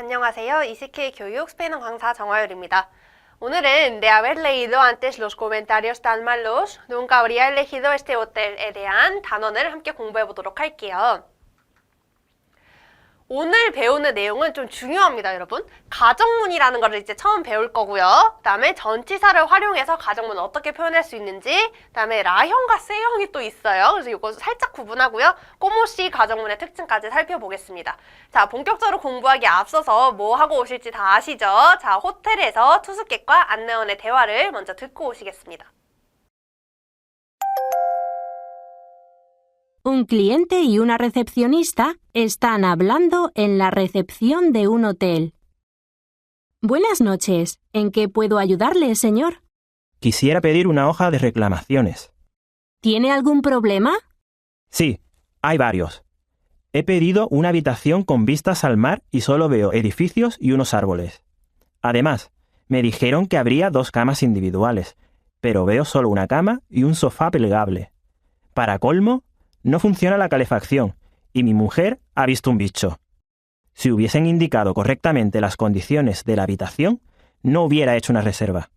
안녕하세요. ECK 교육 스페인어 강사 정화율입니다. 오늘은 de haber leído antes los comentarios tan malos, nunca habría elegido este hotel에 대한 단원을 함께 공부해 보도록 할게요. 오늘 배우는 내용은 좀 중요합니다, 여러분. 가정문이라는 거를 이제 처음 배울 거고요. 그 다음에 전치사를 활용해서 가정문을 어떻게 표현할 수 있는지, 그 다음에 라형과 세형이 또 있어요. 그래서 이거 살짝 구분하고요. 꼬모시 가정문의 특징까지 살펴보겠습니다. 자, 본격적으로 공부하기 앞서서 뭐 하고 오실지 다 아시죠? 자, 호텔에서 투숙객과 안내원의 대화를 먼저 듣고 오시겠습니다. Un cliente y una recepcionista están hablando en la recepción de un hotel. Buenas noches. ¿En qué puedo ayudarle, señor? Quisiera pedir una hoja de reclamaciones. ¿Tiene algún problema? Sí, hay varios. He pedido una habitación con vistas al mar y solo veo edificios y unos árboles. Además, me dijeron que habría 2 camas individuales, pero veo solo una cama y un sofá plegable. Para colmo, no funciona la calefacción y mi mujer ha visto un bicho. Si hubiesen indicado correctamente las condiciones de la habitación, no hubiera hecho una reserva.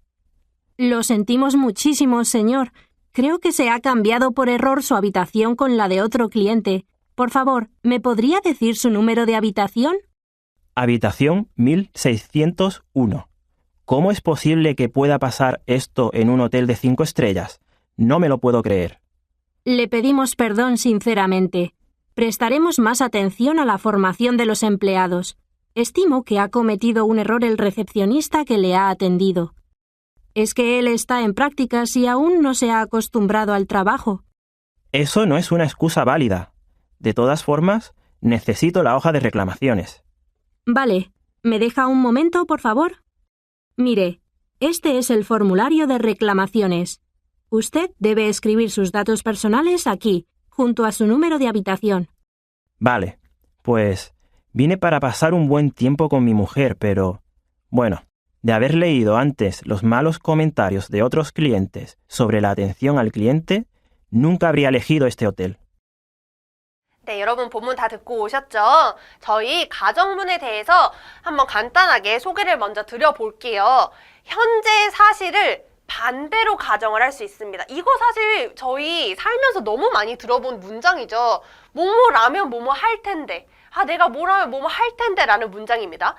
Lo sentimos muchísimo, señor. Creo que se ha cambiado por error su habitación con la de otro cliente. Por favor, ¿me podría decir su número de habitación? Habitación 1601. ¿Cómo es posible que pueda pasar esto en un hotel de 5 estrellas? No me lo puedo creer. Le pedimos perdón sinceramente. Prestaremos más atención a la formación de los empleados. Estimo que ha cometido un error el recepcionista que le ha atendido. Es que él está en prácticas y aún no se ha acostumbrado al trabajo. Eso no es una excusa válida. De todas formas, necesito la hoja de reclamaciones. Vale, ¿me deja un momento, por favor? Mire, este es el formulario de reclamaciones. Usted debe escribir sus datos personales aquí, junto a su número de habitación. Vale, pues vine para pasar un buen tiempo con mi mujer, pero, bueno, de haber leído antes los malos comentarios de otros clientes sobre la atención al cliente, nunca habría elegido este hotel. 네, 여러분 본문 다 듣고 오셨죠? 저희 가정문에 대해서 한번 간단하게 소개를 먼저 드려볼게요. 현재 사실을 반대로 가정을 할 수 있습니다. 이거 사실 저희 살면서 너무 많이 들어본 문장이죠. 뭐뭐라면 뭐뭐 할 텐데. 내가 뭐라면 뭐뭐 할 텐데 라는 문장입니다.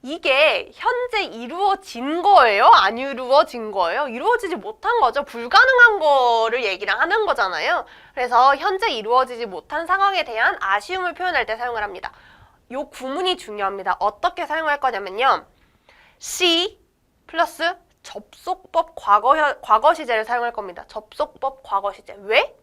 이게 현재 이루어진 거예요? 안 이루어진 거예요? 이루어지지 못한 거죠. 불가능한 거를 얘기를 하는 거잖아요. 그래서 현재 이루어지지 못한 상황에 대한 아쉬움을 표현할 때 사용을 합니다. 요 구문이 중요합니다. 어떻게 사용할 거냐면요. she 플러스 접속법 과거 시제를 사용할 겁니다. 접속법 과거 시제. 왜?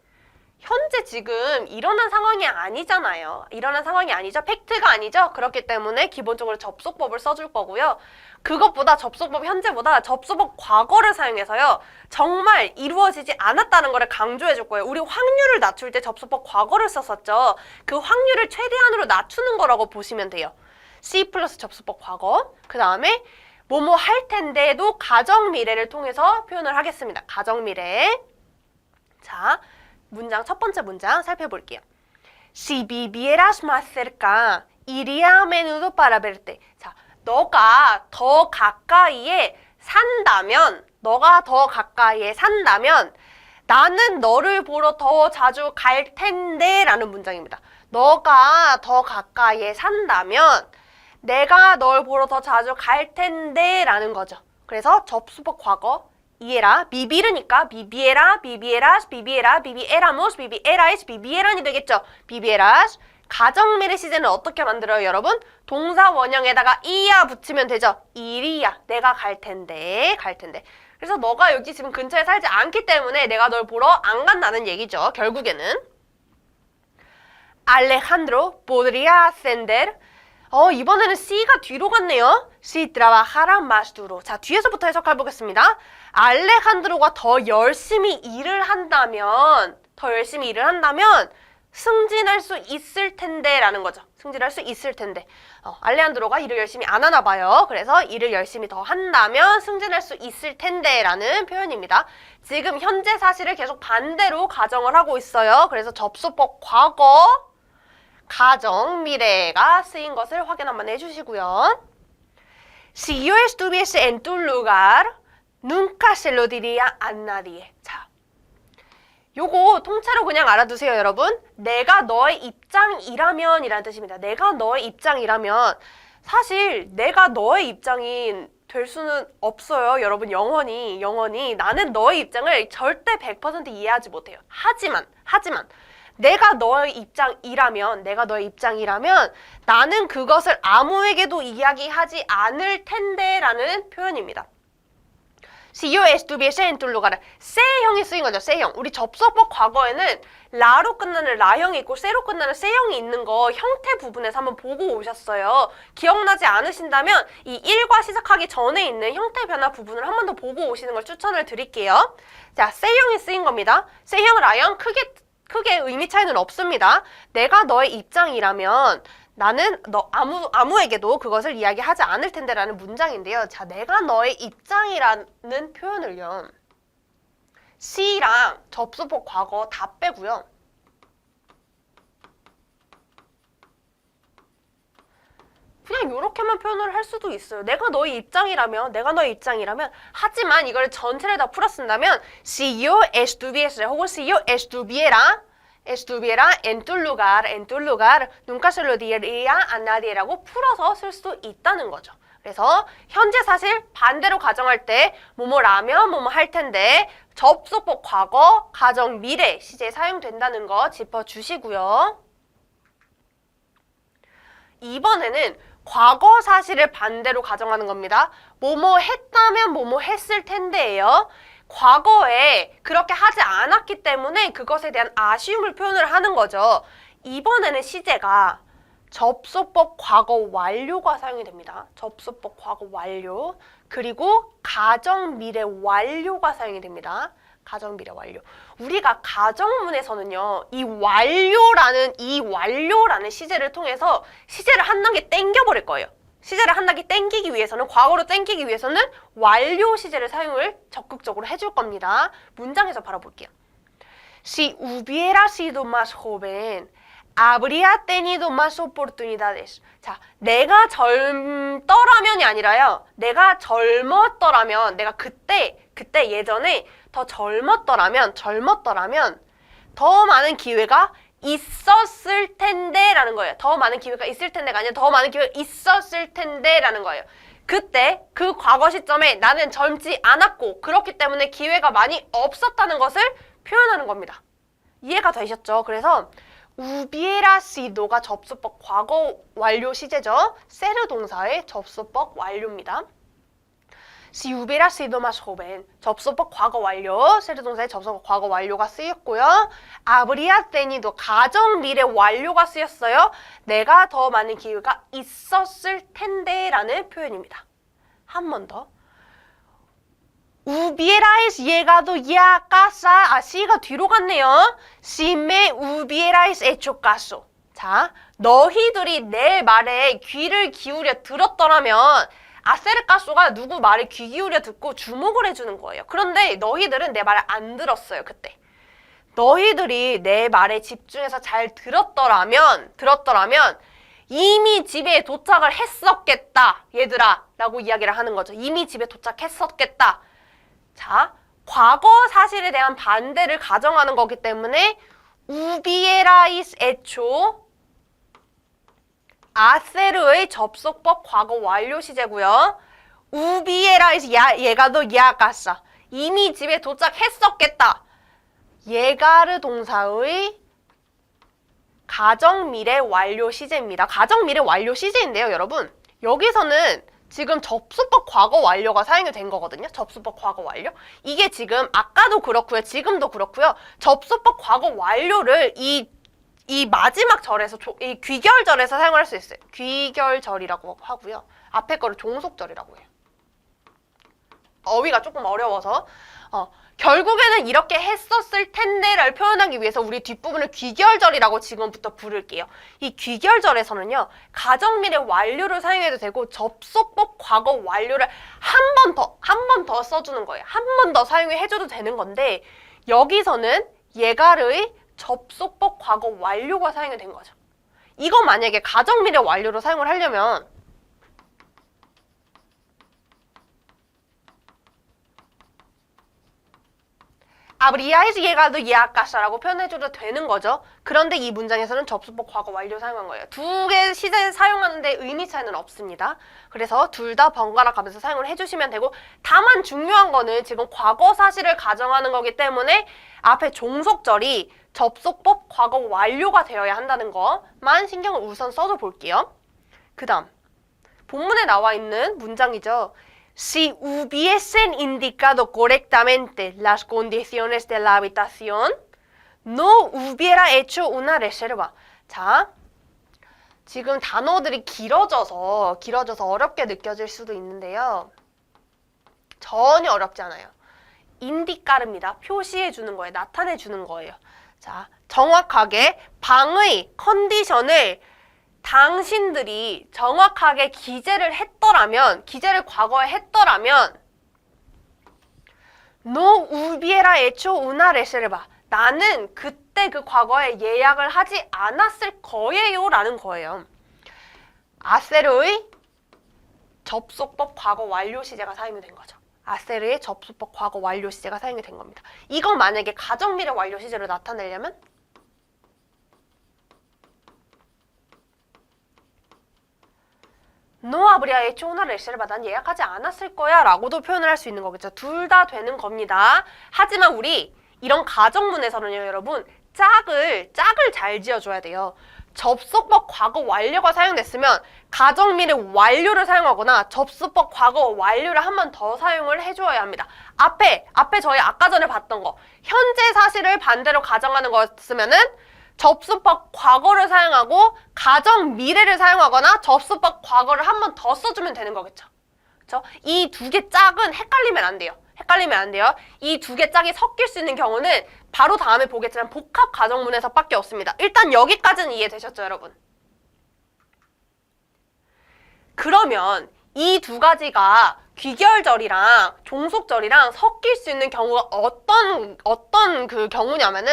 현재 지금 일어난 상황이 아니잖아요. 일어난 상황이 아니죠. 팩트가 아니죠. 그렇기 때문에 기본적으로 접속법을 써줄 거고요. 그것보다 접속법 현재보다 접속법 과거를 사용해서요. 정말 이루어지지 않았다는 거를 강조해 줄 거예요. 우리 확률을 낮출 때 접속법 과거를 썼었죠. 그 확률을 최대한으로 낮추는 거라고 보시면 돼요. C 플러스 접속법 과거. 그 다음에 뭐뭐 할 텐데도 가정미래를 통해서 표현을 하겠습니다. 가정미래. 자, 문장 첫 번째 문장 살펴볼게요. Si vivieras más cerca, iría a menudo para verte. 자, 너가 더 가까이에 산다면, 나는 너를 보러 더 자주 갈 텐데 라는 문장입니다. 너가 더 가까이에 산다면 내가 널 보러 더 자주 갈 텐데 라는 거죠. 그래서 접수법 과거 이해라, 비비르니까 비비에라, 비비에라스, 비비에라, 비비에라모스, 비비에라이스, 비비에란이 되겠죠. 비비에라스. 가정미래 시제는 어떻게 만들어요, 여러분? 동사 원형에다가 이야 붙이면 되죠. 이리야, 내가 갈 텐데. 그래서 너가 여기 지금 근처에 살지 않기 때문에 내가 널 보러 안 간다는 얘기죠. 결국에는 Alejandro podría ascender. 이번에는 C가 뒤로 갔네요. Si trabajara más duro. 자, 뒤에서부터 해석해 보겠습니다. 알레칸드로가 더 열심히 일을 한다면 승진할 수 있을 텐데 라는 거죠. 승진할 수 있을 텐데. 알레칸드로가 일을 열심히 안 하나 봐요. 그래서 일을 열심히 더 한다면 승진할 수 있을 텐데 라는 표현입니다. 지금 현재 사실을 계속 반대로 가정을 하고 있어요. 그래서 접수법 과거 가정 미래가 쓰인 것을 확인 한번 해주시고요. Si yo estuviese en tu lugar, nunca se lo diría a nadie. 자, 요거 통째로 그냥 알아두세요, 여러분. 내가 너의 입장이라면 이라는 뜻입니다. 내가 너의 입장이라면 사실 내가 너의 입장이 될 수는 없어요. 여러분, 영원히 나는 너의 입장을 절대 100% 이해하지 못해요. 하지만 내가 너의 입장이라면 나는 그것을 아무에게도 이야기하지 않을 텐데 라는 표현입니다. Si yo estuviese en tu lugar. 세형이 쓰인 거죠. 세형. 우리 접속법 과거에는 라로 끝나는 라형이 있고 세로 끝나는 세형이 있는 거 형태 부분에서 한번 보고 오셨어요. 기억나지 않으신다면 이 1과 시작하기 전에 있는 형태 변화 부분을 한 번 더 보고 오시는 걸 추천을 드릴게요. 자, 세형이 쓰인 겁니다. 세형, 라형 크게 의미 차이는 없습니다. 내가 너의 입장이라면 나는 아무에게도 그것을 이야기하지 않을 텐데 라는 문장인데요. 자, 내가 너의 입장이라는 표현을요. C랑 접수법 과거 다 빼고요. 그냥 이렇게만 표현을 할 수도 있어요. 내가 너의 입장이라면 하지만 이걸 전체를 다 풀어 쓴다면 Si yo estuviese 혹은 Si yo estuviera en tu lugar, nunca se lo diría a nadie라고 풀어서 쓸 수 있다는 거죠. 그래서 현재 사실 반대로 가정할 때 뭐뭐라면 뭐뭐 할 텐데 접속법 과거, 가정 미래 시제에 사용된다는 거 짚어주시고요. 이번에는 과거 사실을 반대로 가정하는 겁니다. 뭐뭐 했다면 뭐뭐 했을 텐데예요. 과거에 그렇게 하지 않았기 때문에 그것에 대한 아쉬움을 표현을 하는 거죠. 이번에는 시제가 접속법 과거 완료가 사용이 됩니다. 접속법 과거 완료. 그리고 가정 미래 완료가 사용이 됩니다. 가정 미래 완료. 우리가 가정문에서는요, 이 완료라는 시제를 통해서 시제를 한 단계 땡겨버릴 거예요. 시제를 한 단계 땡기기 위해서는, 과거로 땡기기 위해서는 완료 시제를 사용을 적극적으로 해줄 겁니다. 문장에서 바라볼게요. Si hubiera sido más joven, habría tenido más oportunidades. 자, 내가 젊더라면이 아니라요. 내가 젊었더라면, 내가 그때 예전에 더 젊었더라면 더 많은 기회가 있었을 텐데 라는 거예요. 더 많은 기회가 있을 텐데가 아니라 더 많은 기회가 있었을 텐데 라는 거예요. 그때 그 과거 시점에 나는 젊지 않았고 그렇기 때문에 기회가 많이 없었다는 것을 표현하는 겁니다. 이해가 되셨죠? 그래서 hubiera sido가 접수법 과거 완료 시제죠. ser 동사의 접수법 완료입니다. Si hubiera sido más joven. 접수법 과거 완료. ser 동사의 접수법 과거 완료가 쓰였고요. habría tenido 가정 미래 완료가 쓰였어요. 내가 더 많은 기회가 있었을 텐데 라는 표현입니다. 한 번 더. hubierais llegado ya a casa. C가 뒤로 갔네요. Si me hubierais hecho caso. 자, 너희들이 내 말에 귀를 기울여 들었더라면 아세르카소가 누구 말에 귀 기울여 듣고 주목을 해주는 거예요. 그런데 너희들은 내 말을 안 들었어요, 그때. 너희들이 내 말에 집중해서 잘 들었더라면 이미 집에 도착을 했었겠다, 얘들아 라고 이야기를 하는 거죠. 이미 집에 도착했었겠다. 자, 과거 사실에 대한 반대를 가정하는 거기 때문에 hubierais hecho 하세르의 접속법 과거 완료 시제고요. hubierais llegado ya a casa. 이미 집에 도착했었겠다. llegar 동사의 가정 미래 완료 시제입니다. 가정 미래 완료 시제인데요, 여러분. 여기서는 지금 접수법 과거 완료가 사용이 된 거거든요. 접수법 과거 완료. 이게 지금 아까도 그렇고요. 지금도 그렇고요. 접수법 과거 완료를 이 마지막 절에서, 이 귀결절에서 사용할 수 있어요. 귀결절이라고 하고요. 앞에 거를 종속절이라고 해요. 어휘가 조금 어려워서. 결국에는 이렇게 했었을 텐데를 표현하기 위해서 우리 뒷부분을 귀결절이라고 지금부터 부를게요. 이 귀결절에서는요, 가정미래 완료를 사용해도 되고 접속법 과거 완료를 한 번 더 써주는 거예요. 한 번 더 사용해줘도 되는 건데 여기서는 예가르의 접속법 과거 완료가 사용이 된 거죠. 이거 만약에 가정미래 완료로 사용을 하려면 habríais llegado ya a casa라고 표현해줘도 되는 거죠. 그런데 이 문장에서는 접수법 과거 완료 사용한 거예요. 두 개 시제 사용하는데 의미 차이는 없습니다. 그래서 둘 다 번갈아 가면서 사용을 해주시면 되고, 다만 중요한 거는 지금 과거 사실을 가정하는 거기 때문에 앞에 종속절이 접속법 과거 완료가 되어야 한다는 거만 신경을 우선 써줘 볼게요. 그 다음 본문에 나와 있는 문장이죠. Si hubiesen indicado correctamente las condiciones de la habitación, no hubiera hecho una reserva. 자, 지금 단어들이 길어져서 어렵게 느껴질 수도 있는데요. 전혀 어렵지 않아요. 인디까르입니다. 표시해 주는 거예요. 나타내 주는 거예요. 자, 정확하게 방의 컨디션을 당신들이 정확하게 기재를 했더라면, 기재를 과거에 했더라면 No hubiera hecho una reserva. 나는 그때 그 과거에 예약을 하지 않았을 거예요 라는 거예요. 아세르의 접속법 과거 완료 시제가 사용이 된 거죠. 아세르의 접속법 과거 완료 시제가 사용이 된 겁니다. 이건 만약에 가정미래 완료 시제로 나타내려면 No habría hecho una reserva. 난 예약하지 않았을 거야 라고도 표현을 할 수 있는 거겠죠. 둘 다 되는 겁니다. 하지만 우리 이런 가정문에서는요, 여러분, 짝을 잘 지어줘야 돼요. 접속법 과거 완료가 사용됐으면 가정미래 완료를 사용하거나 접속법 과거 완료를 한 번 더 사용을 해줘야 합니다. 앞에 저희 아까 전에 봤던 거, 현재 사실을 반대로 가정하는 거였으면은 접수법 과거를 사용하고 가정 미래를 사용하거나 접수법 과거를 한 번 더 써주면 되는 거겠죠. 그렇죠? 이 두 개 짝은 헷갈리면 안 돼요. 이 두 개 짝이 섞일 수 있는 경우는 바로 다음에 보겠지만 복합 가정문에서밖에 없습니다. 일단 여기까지는 이해되셨죠, 여러분? 그러면 이 두 가지가 귀결절이랑 종속절이랑 섞일 수 있는 경우가 어떤 그 경우냐면은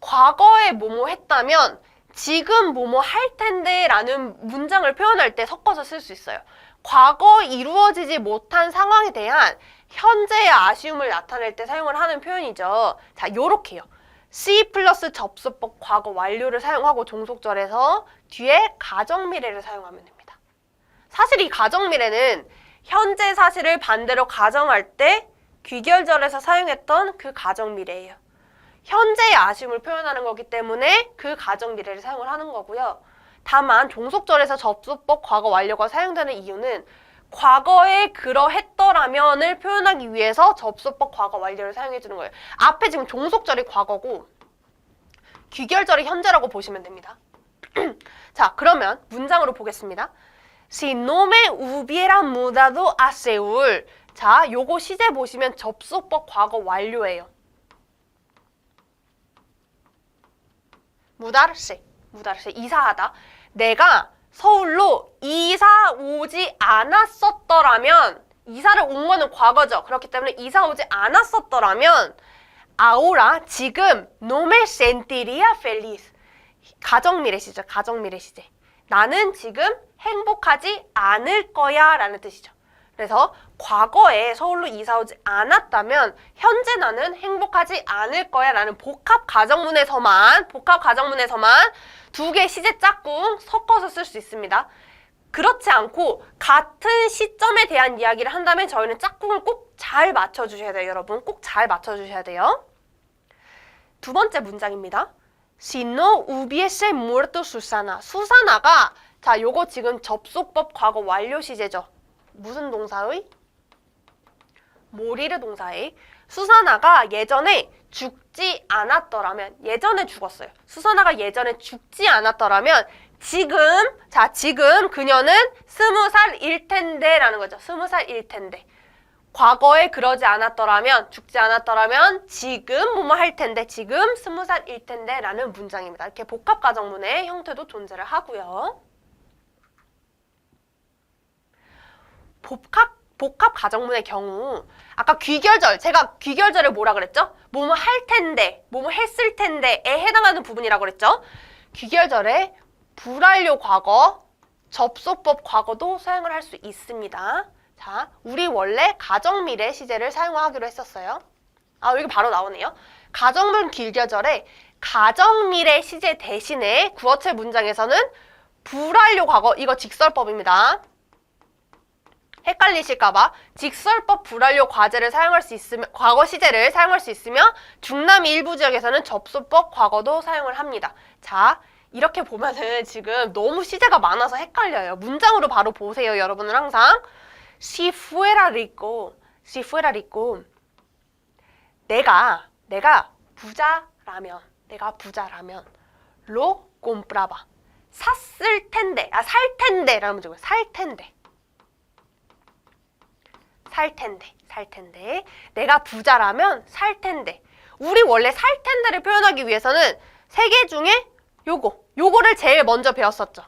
과거에 뭐뭐 했다면 지금 뭐뭐 할 텐데 라는 문장을 표현할 때 섞어서 쓸 수 있어요. 과거 이루어지지 못한 상황에 대한 현재의 아쉬움을 나타낼 때 사용을 하는 표현이죠. 자, 요렇게요. C 플러스 접수법 과거 완료를 사용하고 종속절에서 뒤에 가정미래를 사용하면 됩니다. 사실 이 가정미래는 현재 사실을 반대로 가정할 때 귀결절에서 사용했던 그 가정미래예요. 현재의 아쉬움을 표현하는 거기 때문에 그 가정미래를 사용을 하는 거고요. 다만 종속절에서 접수법 과거 완료가 사용되는 이유는 과거에 그러했더라면을 표현하기 위해서 접수법 과거 완료를 사용해 주는 거예요. 앞에 지금 종속절이 과거고 귀결절이 현재라고 보시면 됩니다. 자, 그러면 문장으로 보겠습니다. Si no me hubiera mudado a Seúl. 자, 요거 시제 보시면 접수법 과거 완료예요. mudarse, 이사하다. 내가 서울로 이사 오지 않았었더라면, 이사를 온 거는 과거죠. 그렇기 때문에 이사 오지 않았었더라면 ahora, 지금 no me sentiría feliz. 가정미래 시제. 나는 지금 행복하지 않을 거야 라는 뜻이죠. 그래서 과거에 서울로 이사 오지 않았다면 현재 나는 행복하지 않을 거야 라는 복합 가정문에서만 두 개 시제 짝꿍 섞어서 쓸 수 있습니다. 그렇지 않고 같은 시점에 대한 이야기를 한다면 저희는 짝꿍을 꼭 잘 맞춰주셔야 돼요, 여러분. 꼭 잘 맞춰주셔야 돼요. 두 번째 문장입니다. Si no hubiese muerto Susana. 수사나가, 자, 요거 지금 접속법 과거 완료 시제죠. 무슨 동사의? 모리르 동사의. 수사나가 예전에 죽지 않았더라면, 예전에 죽었어요. 수사나가 예전에 죽지 않았더라면 지금 그녀는 20살일 텐데 라는 거죠. 20살일 텐데. 과거에 그러지 않았더라면, 죽지 않았더라면 지금 뭐뭐 할 텐데, 지금 20살일 텐데 라는 문장입니다. 이렇게 복합 가정문의 형태도 존재를 하고요. 복합 가정문의 경우, 아까 귀결절, 제가 귀결절을 뭐라 그랬죠? 뭐뭐 할 텐데, 뭐뭐 했을 텐데에 해당하는 부분이라고 그랬죠? 귀결절에 불완료 과거, 접속법 과거도 사용을 할 수 있습니다. 자, 우리 원래 가정미래 시제를 사용하기로 했었어요. 아, 여기 바로 나오네요. 가정문 길겨절에 가정미래 시제 대신에 구어체 문장에서는 불완료 과거, 이거 직설법입니다. 헷갈리실까봐 직설법 불완료 과제를 사용할 수 있으면, 과거 시제를 사용할 수 있으며 중남미 일부 지역에서는 접속법 과거도 사용을 합니다. 자, 이렇게 보면은 지금 너무 시제가 많아서 헷갈려요. 문장으로 바로 보세요, 여러분은 항상. Si fuera rico, si fuera rico. 내가 부자라면, lo compraba. 샀을 텐데, 살 텐데, 라는 문제고요. 살 텐데. 내가 부자라면 살 텐데. 우리 원래 살 텐데를 표현하기 위해서는 세 개 중에 요거를 제일 먼저 배웠었죠.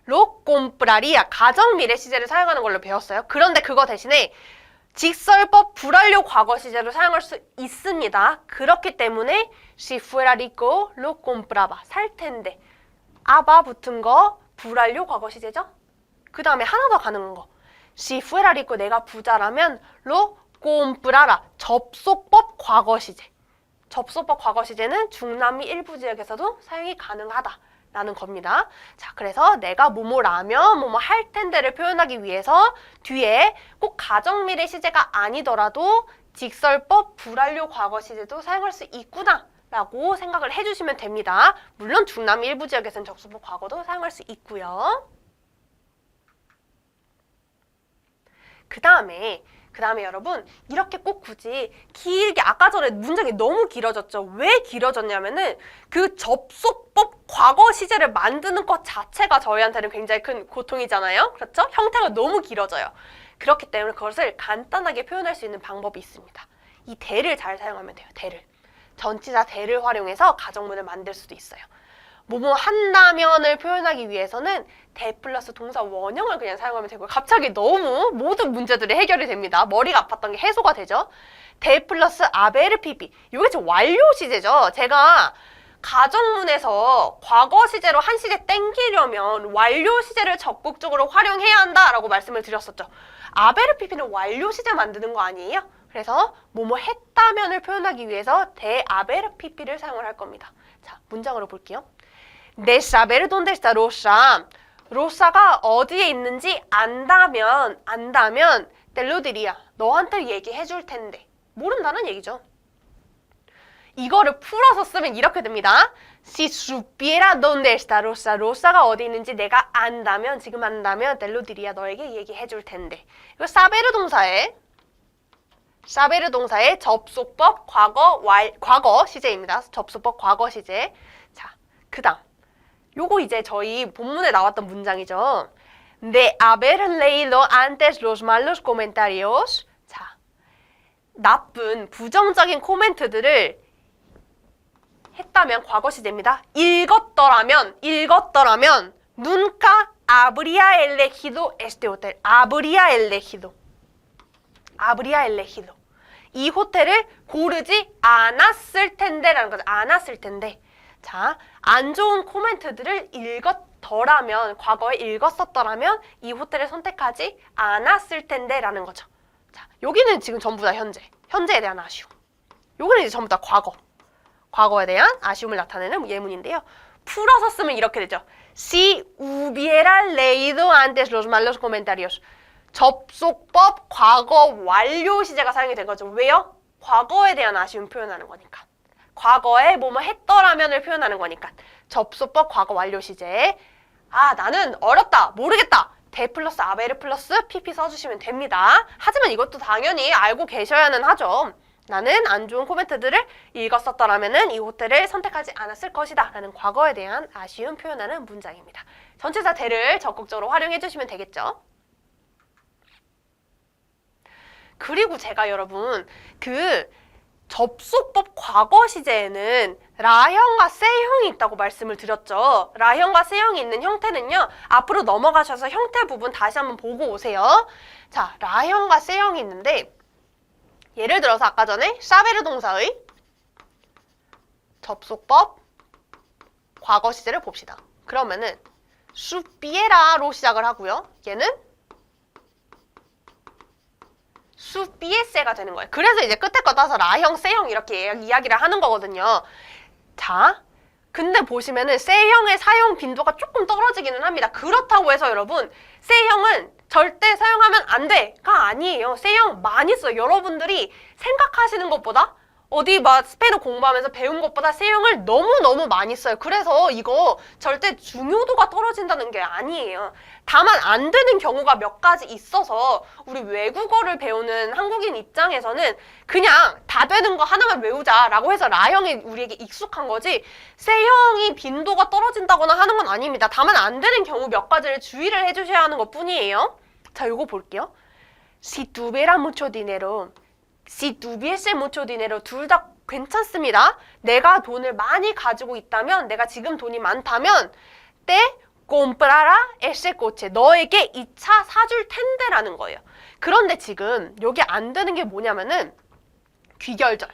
lo compraría. 가정 미래 시제를 사용하는 걸로 배웠어요. 그런데 그거 대신에 직설법 불완료 과거 시제로 사용할 수 있습니다. 그렇기 때문에 si fuera rico, lo compraba. 살 텐데. 아바 붙은 거 불완료 과거 시제죠? 그 다음에 하나 더 가는 거. si fuera rico, 내가 부자라면 lo comprara. 접속법 과거 시제. 접속법 과거 시제는 중남미 일부 지역에서도 사용이 가능하다라는 겁니다. 자, 그래서 내가 뭐뭐라면 뭐뭐 할 텐데를 표현하기 위해서 뒤에 꼭 가정미래 시제가 아니더라도 직설법 불완료 과거 시제도 사용할 수 있구나 라고 생각을 해주시면 됩니다. 물론 중남미 일부 지역에서는 접속법 과거도 사용할 수 있고요. 그 다음에 여러분 이렇게 꼭 굳이 길게, 아까 전에 문장이 너무 길어졌죠. 왜 길어졌냐면은 그 접속법 과거 시제를 만드는 것 자체가 저희한테는 굉장히 큰 고통이잖아요. 그렇죠? 형태가 너무 길어져요. 그렇기 때문에 그것을 간단하게 표현할 수 있는 방법이 있습니다. 이 대를 잘 사용하면 돼요. 대를. 전치사 대를 활용해서 가정문을 만들 수도 있어요. 뭐뭐 한다면을 표현하기 위해서는 대 플러스 동사 원형을 그냥 사용하면 되고요. 갑자기 너무 모든 문제들이 해결이 됩니다. 머리가 아팠던 게 해소가 되죠. 대 플러스 아베르 피피. 이게 지금 완료 시제죠. 제가 가정문에서 과거 시제로 한 시제 땡기려면 완료 시제를 적극적으로 활용해야 한다라고 말씀을 드렸었죠. 아베르 피피는 완료 시제 만드는 거 아니에요? 그래서 뭐뭐 했다면을 표현하기 위해서 대 아베르 피피를 사용을 할 겁니다. 자, 문장으로 볼게요. De saber dónde está Rosa. 로사가 어디에 있는지 안다면 te lo diría. 너한테 얘기해 줄 텐데. 모른다는 얘기죠. 이거를 풀어서 쓰면 이렇게 됩니다. Si supiera dónde está Rosa. 로사가 어디 있는지 내가 안다면, 지금 안다면 te lo diría. 너에게 얘기해 줄 텐데. 이거 saber 동사의 접속법 과거 시제입니다. 접속법 과거 시제. 자, 그 다음. 요거 이제 저희 본문에 나왔던 문장이죠. De haber leído antes los malos comentarios. 자, 나쁜 부정적인 코멘트들을 했다면 과거 시제입니다. 읽었더라면 nunca habría elegido este hotel. habría elegido. 이 호텔을 고르지 않았을 텐데라는 거죠. 않았을 텐데. 자, 안 좋은 코멘트들을 읽었더라면, 과거에 읽었었더라면 이 호텔을 선택하지 않았을 텐데 라는 거죠. 자, 여기는 지금 전부 다 현재에 대한 아쉬움. 여기는 이제 전부 다 과거에 대한 아쉬움을 나타내는 예문인데요. 풀어서 쓰면 이렇게 되죠. Si hubiera leído antes los malos comentarios. 접속법 과거 완료 시제가 사용이 된 거죠. 왜요? 과거에 대한 아쉬움 표현하는 거니까. 과거에 뭐뭐 했더라면을 표현하는 거니까. 접속법 과거 완료 시제. 아, 나는 어렵다, 모르겠다. 대 플러스 아베르 플러스 PP 써주시면 됩니다. 하지만 이것도 당연히 알고 계셔야는 하죠. 나는 안 좋은 코멘트들을 읽었었더라면은 이 호텔을 선택하지 않았을 것이다 라는 과거에 대한 아쉬움 표현하는 문장입니다. 전치사 대를 적극적으로 활용해 주시면 되겠죠. 그리고 제가 여러분 그 접속법 과거 시제에는 라형과 세형이 있다고 말씀을 드렸죠. 라형과 세형이 있는 형태는요. 앞으로 넘어가셔서 형태 부분 다시 한번 보고 오세요. 자, 라형과 세형이 있는데 예를 들어서 아까 전에 사베르 동사의 접속법 과거 시제를 봅시다. 그러면은 수피에라로 시작을 하고요. 얘는 수피에세가 되는 거예요. 그래서 이제 끝에 거 따서 라형, 세형 이렇게 이야기를 하는 거거든요. 자, 근데 보시면은 세형의 사용 빈도가 조금 떨어지기는 합니다. 그렇다고 해서 여러분, 세형은 절대 사용하면 안 돼가 아니에요. 세형 많이 써요. 여러분들이 생각하시는 것보다 어디 막 스페인어 공부하면서 배운 것보다 세형을 너무너무 많이 써요. 그래서 이거 절대 중요도가 떨어진다는 게 아니에요. 다만 안 되는 경우가 몇 가지 있어서 우리 외국어를 배우는 한국인 입장에서는 그냥 다 되는 거 하나만 외우자라고 해서 라형이 우리에게 익숙한 거지 세형이 빈도가 떨어진다거나 하는 건 아닙니다. 다만 안 되는 경우 몇 가지를 주의를 해주셔야 하는 것 뿐이에요. 자, 요거 볼게요. Si tuviera mucho dinero. Si tuviese mucho dinero 둘 다 괜찮습니다. 내가 돈을 많이 가지고 있다면, 내가 지금 돈이 많다면 te comprara ese coche. 너에게 이 차 사줄 텐데라는 거예요. 그런데 지금 여기 안 되는 게 뭐냐면은 귀결절.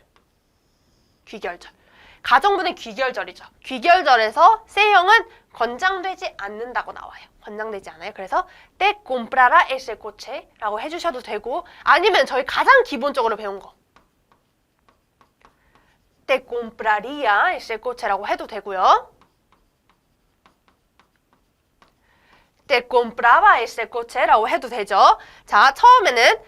가정분의 귀결절이죠. 귀결절에서 세형은 권장되지 않는다고 나와요. 권장되지 않아요. 그래서 te comprara ese coche라고 해주셔도 되고, 아니면 저희 가장 기본적으로 배운 거 te compraría ese coche라고 해도 되고요. te compraba ese coche라고 해도 되죠. 자, 처음에는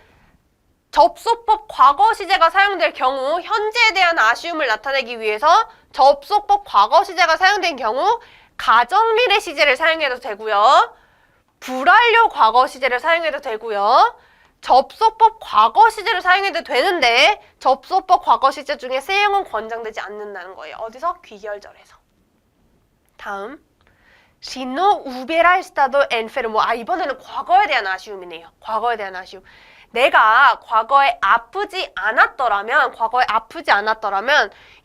접속법 과거 시제가 사용될 경우 현재에 대한 아쉬움을 나타내기 위해서 접속법 과거 시제가 사용된 경우 가정미래 시제를 사용해도 되고요. 불완료 과거 시제를 사용해도 되고요. 접속법 과거 시제를 사용해도 되는데 접속법 과거 시제 중에 세형은 권장되지 않는다는 거예요. 어디서? 귀결절에서. 다음. Si no hubiera estado enfermo. 이번에는 과거에 대한 아쉬움이네요. 과거에 대한 아쉬움. 내가 과거에 아프지 않았더라면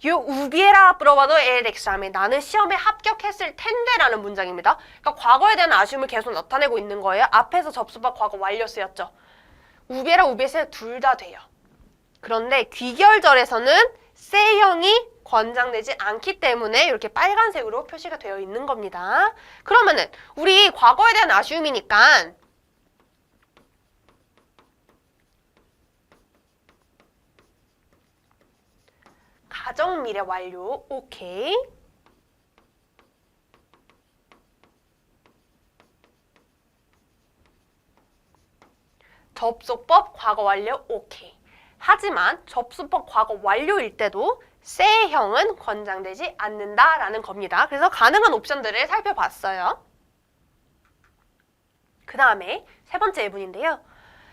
yo hubiera aprobado el examen. 나는 시험에 합격했을 텐데라는 문장입니다. 그러니까 과거에 대한 아쉬움을 계속 나타내고 있는 거예요. 앞에서 접수법 과거 완료 쓰였죠. hubiera, hubiese 둘 다 돼요. 그런데 귀결절에서는 세형이 권장되지 않기 때문에 이렇게 빨간색으로 표시가 되어 있는 겁니다. 그러면은 우리 과거에 대한 아쉬움이니까 가정미래 완료. 오케이. 접속법 과거 완료. 오케이. 하지만 접속법 과거 완료일 때도 세형은 권장되지 않는다라는 겁니다. 그래서 가능한 옵션들을 살펴봤어요. 그 다음에 세 번째 예문인데요.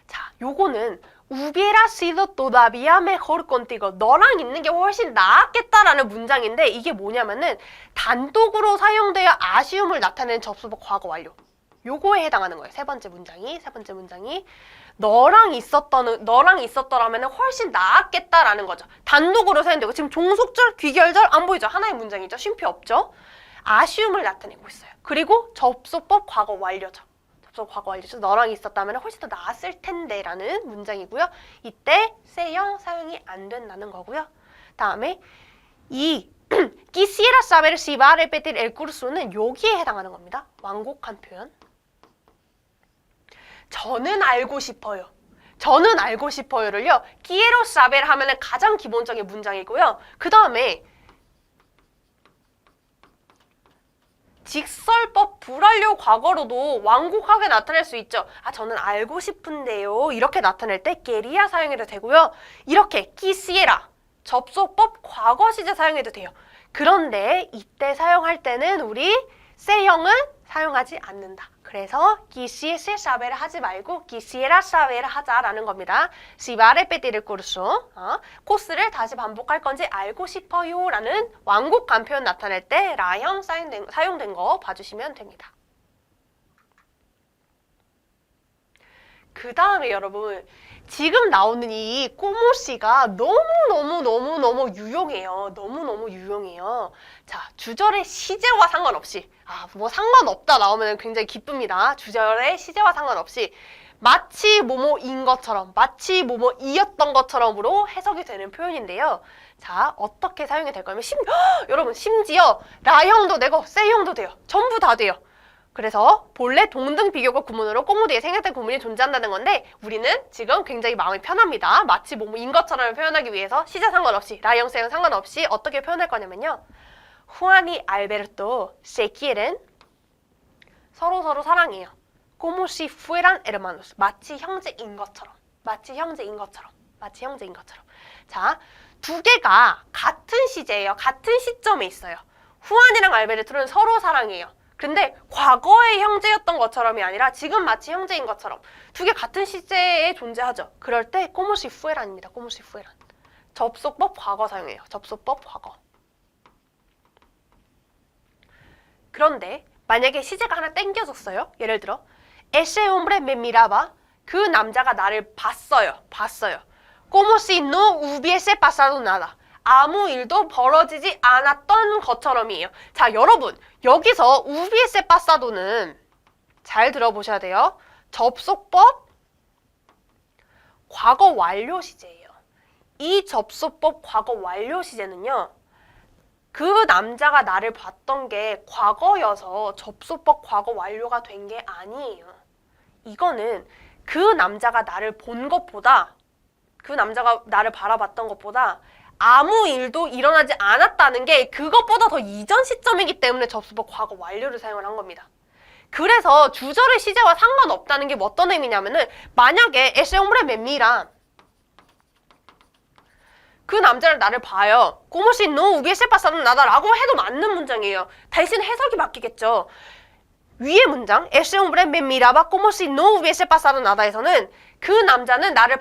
자, 요거는 hubiera sido todavía mejor contigo. 너랑 있는 게 훨씬 나았겠다라는 문장인데 이게 뭐냐면은 단독으로 사용되어 아쉬움을 나타내는 접수법 과거 완료. 요거에 해당하는 거예요. 세 번째 문장이 너랑 있었더라면 훨씬 나았겠다라는 거죠. 단독으로 사용되고 지금 종속절, 귀결절 안 보이죠? 하나의 문장이죠. 쉼표 없죠? 아쉬움을 나타내고 있어요. 그리고 접수법 과거 완료죠. 과거 완료죠. 너랑 있었다면 훨씬 더 나았을 텐데 라는 문장이고요. 이때 세형 사용이 안 된다는 거고요. 다음에 이 quisiera saber si va a repetir el curso는 여기에 해당하는 겁니다. 완곡한 표현. 저는 알고 싶어요. 저는 알고 싶어요를요. quiero saber 하면은 가장 기본적인 문장이고요. 그 다음에 직설법 불완료 과거로도 완곡하게 나타낼 수 있죠. 저는 알고 싶은데요. 이렇게 나타낼 때 quería 사용해도 되고요. 이렇게 quisiera 접속법 과거 시제 사용해도 돼요. 그런데 이때 사용할 때는 우리 세형은 사용하지 않는다. 그래서 quisiese saber 하지 말고 quisiera saber 하자라는 겁니다. Si va a repetir el curso. 코스를 다시 반복할 건지 알고 싶어요 라는 완곡한 표현 나타낼 때 라형 사용된 거 봐주시면 됩니다. 그 다음에 여러분 지금 나오는 이 꼬모씨가 너무너무 유용해요. 너무너무 유용해요. 자, 주절의 시제와 상관없이 뭐 상관없다 나오면 굉장히 기쁩니다. 주절의 시제와 상관없이 마치 뭐뭐인 것처럼 마치 뭐뭐이었던 것처럼으로 해석이 되는 표현인데요. 자, 어떻게 사용이 될 거냐면 여러분 심지어 라형도 되고 세형도 돼요. 전부 다 돼요. 그래서 본래 동등 비교급 구문으로 꼬무 뒤에 생략된 구문이 존재한다는 건데 우리는 지금 굉장히 마음이 편합니다. 마치 뭐인 것처럼 표현하기 위해서 시제 상관없이 라이언스랑 상관없이 어떻게 표현할 거냐면요. 후아니 알베르토 se quieren 서로 사랑해요. como si fueran hermanos 마치 형제인 것처럼 자, 두 개가 같은 시제예요. 같은 시점에 있어요. 후안이랑 알베르토는 서로 사랑해요. 근데 과거의 형제였던 것처럼이 아니라 지금 마치 형제인 것처럼 두 개 같은 시제에 존재하죠. 그럴 때 como si fueran입니다. como si fueran. 접속법 과거 사용해요. 접속법 과거. 그런데 만약에 시제가 하나 땡겨졌어요. 예를 들어 ese hombre me miraba. 그 남자가 나를 봤어요. como si no hubiese pasado nada. 아무 일도 벌어지지 않았던 것처럼이에요. 자, 여러분 여기서 hubiese pasado는 잘 들어보셔야 돼요. 접속법 과거 완료 시제예요. 이 접속법 과거 완료 시제는요. 그 남자가 나를 봤던 게 과거여서 접속법 과거 완료가 된 게 아니에요. 이거는 그 남자가 나를 본 것보다 그 남자가 나를 바라봤던 것보다 아무 일도 일어나지 않았다는 게 그것보다 더 이전 시점이기 때문에 접속법 과거 완료를 사용을 한 겁니다. 그래서 주절의 시제와 상관없다는 게 어떤 의미냐면은 만약에 ese hombre me mira 그 남자를 나를 봐요. como si no hubiese pasado nada 라고 해도 맞는 문장이에요. 대신 해석이 바뀌겠죠. 위의 문장 ese hombre me miraba como si no hubiese pasado nada에서는 그 남자는 나를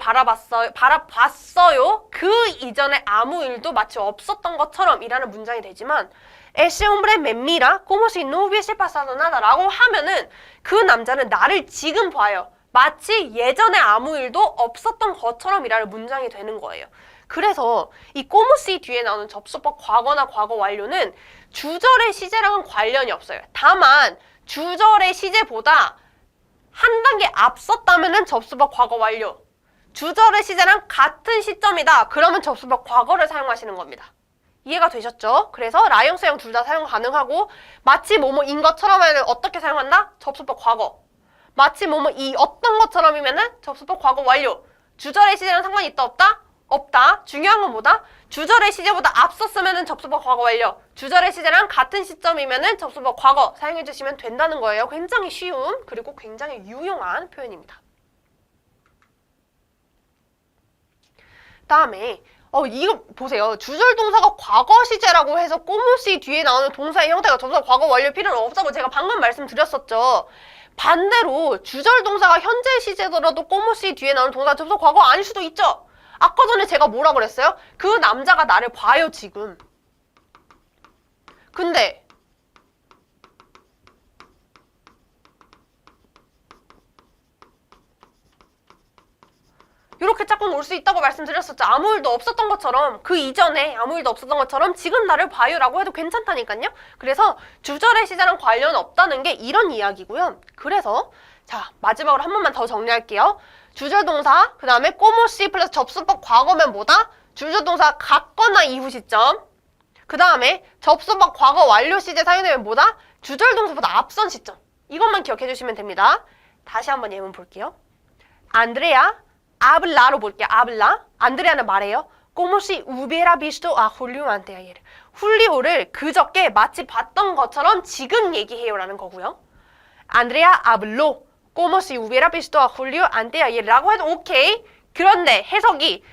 바라봤어요. 그 이전에 아무 일도 마치 없었던 것처럼 이라는 문장이 되지만 ese hombre me mira como si no hubiese pasado nada 라고 하면은 그 남자는 나를 지금 봐요. 마치 예전에 아무 일도 없었던 것처럼 이라는 문장이 되는 거예요. 그래서 이 como si 뒤에 나오는 접속법 과거나 과거 완료는 주절의 시제랑은 관련이 없어요. 다만 주절의 시제보다 한 단계 앞섰다면은 접속법 과거 완료. 주절의 시제랑 같은 시점이다. 그러면 접속법 과거를 사용하시는 겁니다. 이해가 되셨죠? 그래서 라이언스형 둘 다 사용 가능하고 마치 뭐뭐인 것처럼 하면 어떻게 사용한다? 접속법 과거. 마치 뭐뭐 이 어떤 것처럼이면은 접속법 과거 완료. 주절의 시제랑 상관이 있다 없다? 없다. 중요한 건 뭐다? 주절의 시제보다 앞섰으면은 접속법 과거 완료. 주절의 시제랑 같은 시점이면은 접속법 과거 사용해 주시면 된다는 거예요. 굉장히 쉬운 그리고 굉장히 유용한 표현입니다. 다음에 이거 보세요. 주절 동사가 과거 시제라고 해서 꼬무시 뒤에 나오는 동사의 형태가 접속법 과거 완료일 필요는 없다고 제가 방금 말씀드렸었죠. 반대로 주절 동사가 현재 시제더라도 꼬무시 뒤에 나오는 동사가 접속법 과거 아닐 수도 있죠. 아까 전에 제가 뭐라 그랬어요? 그 남자가 나를 봐요, 지금. 근데 이렇게 짝꿍 올 수 있다고 말씀드렸었죠. 아무 일도 없었던 것처럼 그 이전에 아무 일도 없었던 것처럼 지금 나를 봐요라고 해도 괜찮다니까요. 그래서 주절의 시제랑 관련 없다는 게 이런 이야기고요. 그래서 자 마지막으로 한 번만 더 정리할게요. 주절 동사 그 다음에 꼬모시 플러스 접수법 과거면 뭐다? 주절 동사 갔거나 이후 시점 그 다음에 접수법 과거 완료 시제 사용되면 뭐다? 주절 동사보다 앞선 시점. 이것만 기억해 주시면 됩니다. 다시 한번 예문 볼게요. 안드레아 habla로 볼게요. habla. 안드레아는 말해요. como si hubiera visto a Julio anteayer. 훌리오를 그저께 마치 봤던 것처럼 지금 얘기해요라는 거고요. 안드레아 habló como si hubiera visto a Julio anteayer 라고 해도 오케이. 그런데 해석이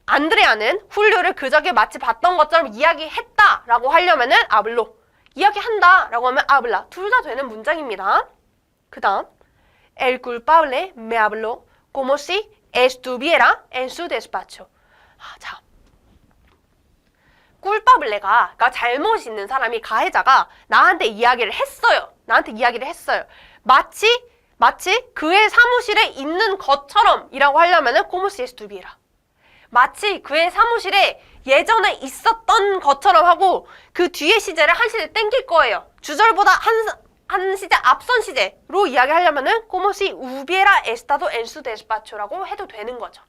안드레아는 훌리오를 그저께 마치 봤던 것처럼 이야기했다라고 하려면은 habló. 이야기한다라고 하면 habla. 둘 다 되는 문장입니다. 그 다음 El culpable me habló como si estuviera en su despacho. 자, 꿀빠블레가 그러니까 잘못 있는 사람이 가해자가 나한테 이야기를 했어요. 마치 그의 사무실에 있는 것처럼 이라고 하려면은 como si estuviera. 마치 그의 사무실에 예전에 있었던 것처럼 하고 그 뒤에 시제를 한 시제 땡길 거예요. 주절보다 한 시제 앞선 시제로 이야기하려면은 como si hubiera estado en su despacho라고 해도 되는 거죠.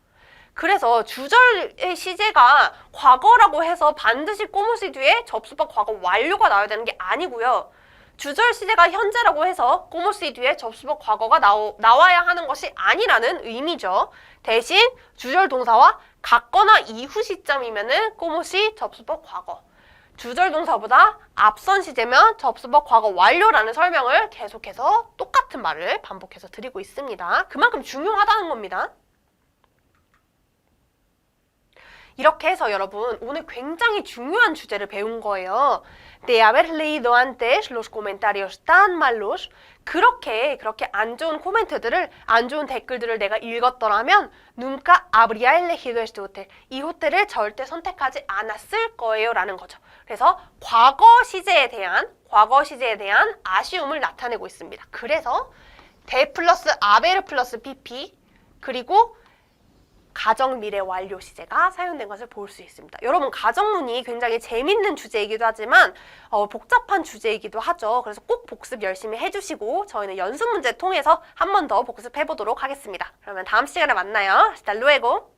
그래서 주절의 시제가 과거라고 해서 반드시 como si 뒤에 접수법 과거 완료가 나와야 되는 게 아니고요. 주절 시제가 현재라고 해서 como si 뒤에 접수법 과거가 나와야 하는 것이 아니라는 의미죠. 대신 주절 동사와 같거나 이후 시점이면은 como si 접수법 과거. 주절 동사보다 앞선 시제면 접수법 과거 완료라는 설명을 계속해서 똑같은 말을 반복해서 드리고 있습니다. 그만큼 중요하다는 겁니다. 이렇게 해서 여러분 오늘 굉장히 중요한 주제를 배운 거예요. De haber leído antes los comentarios tan malos 그렇게 안 좋은 코멘트들을 안 좋은 댓글들을 내가 읽었더라면 nunca habría elegido este hotel. 이 호텔을 절대 선택하지 않았을 거예요 라는 거죠. 그래서 과거 시제에 대한 아쉬움을 나타내고 있습니다. 그래서 대 플러스 아베르 플러스 PP 그리고 가정 미래 완료 시제가 사용된 것을 볼 수 있습니다. 여러분 가정문이 굉장히 재밌는 주제이기도 하지만 복잡한 주제이기도 하죠. 그래서 꼭 복습 열심히 해주시고 저희는 연습 문제 통해서 한 번 더 복습해 보도록 하겠습니다. 그러면 다음 시간에 만나요. Hasta luego.